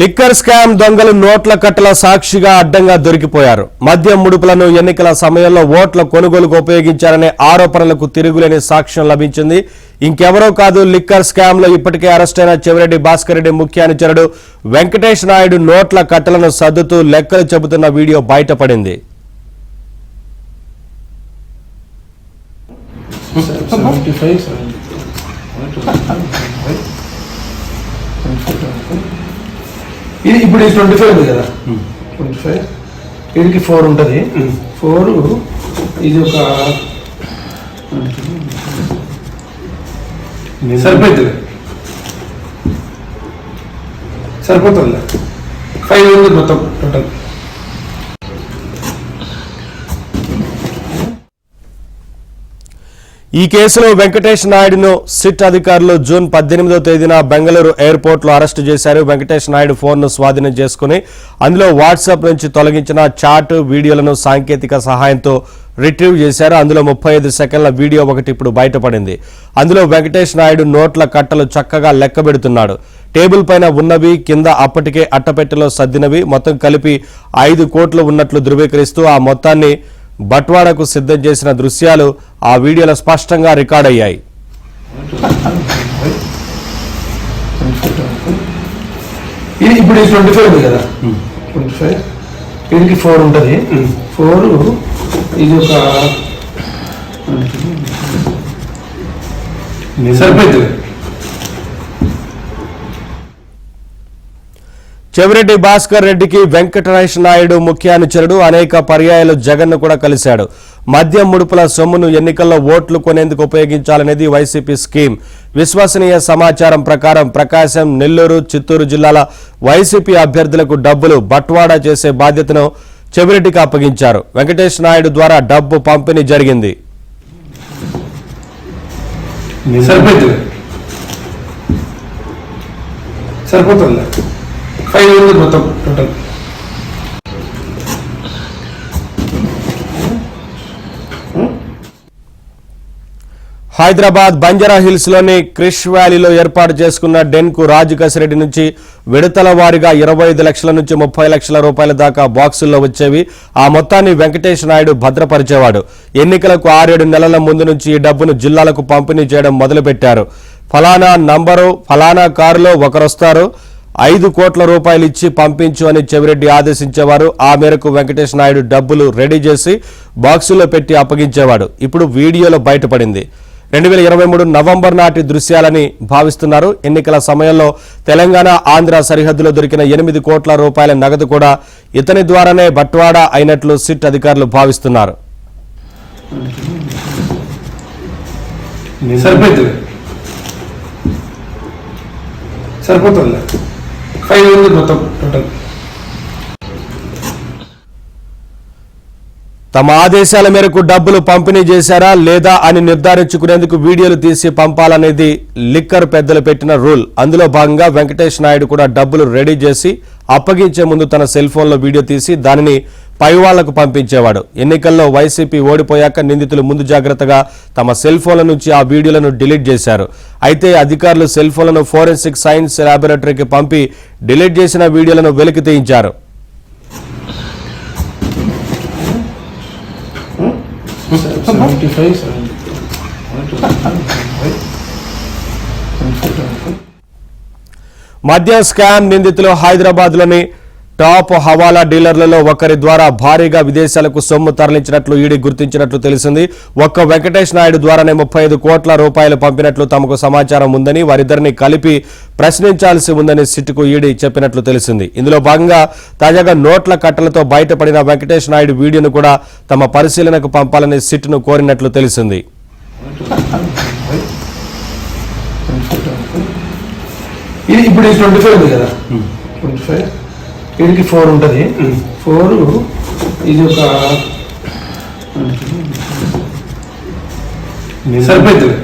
Liquor scam దొంగలు నోట్ల కట్టల సాక్షిగా అడ్డంగా దొరికిపోయారు. మద్యం ముడుపులను ఎన్నికల సమయంలో ఓట్ల కొనుగోలుకు ఉపయోగించారనే ఆరోపణలకు తిరుగులేని సాక్ష్యం లభించింది. ఇంకెవరో కాదు, లిక్కర్ స్కామ్ లో ఇప్పటికే అరెస్టైన చెవిరెడ్డి భాస్కర్ రెడ్డి ముఖ్య అనుచరుడు వెంకటేష్ నాయుడు నోట్ల కట్టలను సర్దుతూ లెక్కలు చెబుతున్న వీడియో బయటపడింది. ఇది ఇప్పుడు 25 ఉంది కదా, 25 వీడికి 4 ఉంటుంది. 4 ఇది ఒక సరిపోతుంది 5 ఉంది మొత్తం టోటల్. ఈ కేసులో వెంకటేష్ నాయుడును సిట్ అధికారులు జూన్ 18వ తేదీన బెంగళూరు ఎయిర్పోర్ట్ లో అరెస్టు చేశారు. వెంకటేష్ నాయుడు ఫోన్ ను స్వాధీనం చేసుకుని అందులో వాట్సాప్ నుంచి తొలగించిన చాట్ వీడియోలను సాంకేతిక సహాయంతో రిట్రీవ్ చేశారు. అందులో 35 సెకండ్ల వీడియో ఒకటి ఇప్పుడు బయటపడింది. అందులో వెంకటేష్ నాయుడు నోట్ల కట్టలు చక్కగా లెక్కబెడుతున్నాడు. టేబుల్ పైన ఉన్నవి, కింద అప్పటికే అట్టపెట్టెలో సర్దినవి మొత్తం కలిపి 5 కోట్లు ఉన్నట్లు ధృవీకరిస్తూ ఆ మొత్తాన్ని బట్వాడకు సిద్ధం చేసిన దృశ్యాలు ఆ వీడియోలో స్పష్టంగా రికార్డ్ అయ్యాయి. ఇది ఇప్పుడు 25 ఉంది కదా, 25 వీడికి 4 ఉంటుంది. 4 ఇది ఒక సరిపోతుంది. చెవిరెడ్డి భాస్కర్ రెడ్డికి వెంకటేష్ నాయుడు ముఖ్య అనుచరుడు అనేక పర్యాయాలు జగన్ ను కూడా కలిశాడు. మద్యం ముడుపుల సొమ్మును ఎన్నికల్లో ఓట్లు కొనేందుకు ఉపయోగించాలనేది వైసీపీ స్కీమ్. విశ్వసనీయ సమాచారం ప్రకారం ప్రకాశం, నెల్లూరు, చిత్తూరు జిల్లాల వైసీపీ అభ్యర్థులకు డబ్బులు బట్వాడా చేసే బాధ్యతను చెవిరెడ్డికి అప్పగించారు. వెంకటేష్ నాయుడు ద్వారా డబ్బు పంపిణీ జరిగింది. సరిపోతుంది 5 ఉంది మొత్తం టోటల్. హైదరాబాద్ బంజారా హిల్స్ లోని క్రిష్ వ్యాలీలో ఏర్పాటు చేసుకున్న డెన్ కు రాజు కసిరెడ్డి నుంచి విడతల వారీగా 25 లక్షల నుంచి 30 లక్షల రూపాయల దాకా బాక్సుల్లో వచ్చేవి. ఆ మొత్తాన్ని వెంకటేష్ నాయుడు భద్రపరిచేవాడు. ఎన్నికలకు 6-7 నెలల ముందు నుంచి ఈ డబ్బును జిల్లాలకు పంపిణీ చేయడం మొదలుపెట్టారు. ఫలానా నంబరు, ఫలానా కారులో ఒకరొస్తారు, 5 కోట్ల రూపాయలు ఇచ్చి పంపించు అని చెవిరెడ్డి ఆదేశించేవారు. ఆ మేరకు వెంకటేష్ నాయుడు డబ్బులు రెడీ చేసి బాక్సుల్లో పెట్టి అప్పగించేవాడు. ఇప్పుడు వీడియోలో బయటపడింది. 2023 నవంబర్ నాటి దృశ్యాలని భావిస్తున్నారు. ఎన్నికల సమయంలో తెలంగాణ, ఆంధ్ర సరిహద్దులో దొరికిన 8 కోట్ల రూపాయల నగదు కూడా ఇతని ద్వారానే బట్వాడా అయినట్లు సిట్ అధికారులు భావిస్తున్నారు. సరిపోతుంది 5 ఉంది మొత్తం టోటల్. తమ ఆదేశాల మేరకు డబ్బులు పంపిణీ చేశారా లేదా అని నిర్ధారించుకునేందుకు వీడియోలు తీసి పంపాలనేది లిక్కర్ పెద్దలు పెట్టిన రూల్. అందులో భాగంగా వెంకటేష్ నాయుడు కూడా డబ్బులు రెడీ చేసి అప్పగించే ముందు తన సెల్ ఫోన్లో వీడియో తీసి దానిని పై వాళ్లకు పంపించేవాడు. ఎన్నికల్లో వైసీపీ ఓడిపోయాక నిందితులు ముందు జాగ్రత్తగా తమ సెల్ ఫోన్ల నుంచి ఆ వీడియోలను డిలీట్ చేశారు. అయితే అధికారులు సెల్ ఫోన్లను ఫోరెన్సిక్ సైన్స్ ల్యాబొరేటరీకి పంపి డిలీట్ చేసిన వీడియోలను వెలికి తీయించారు. మద్యం స్కామ్ నిందితులు హైదరాబాద్ లోని టాప్ హవాలా డీలర్లలో ఒకరి ద్వారా భారీగా విదేశాలకు సొమ్ము తరలించినట్లు ఈడీ గుర్తించినట్లు తెలిసింది. ఒక్క వెంకటేష్ నాయుడు ద్వారానే 35 కోట్ల రూపాయలు పంపినట్లు తమకు సమాచారం ఉందని, వారిద్దరిని కలిపి ప్రశ్నించాల్సి ఉందని సిట్కు ఈడీ చెప్పినట్లు తెలిసింది. ఇందులో భాగంగా తాజాగా నోట్ల కట్టలతో బయటపడిన వెంకటేష్ నాయుడు వీడియోను కూడా తమ పరిశీలనకు పంపాలని సిట్ను కోరినట్లు తెలిసింది. ఇది ఇప్పుడు 25 ఉంది కదా, 25 వీడికి 4 ఉంటుంది. 4 ఇది ఒక సరిపోతుంది.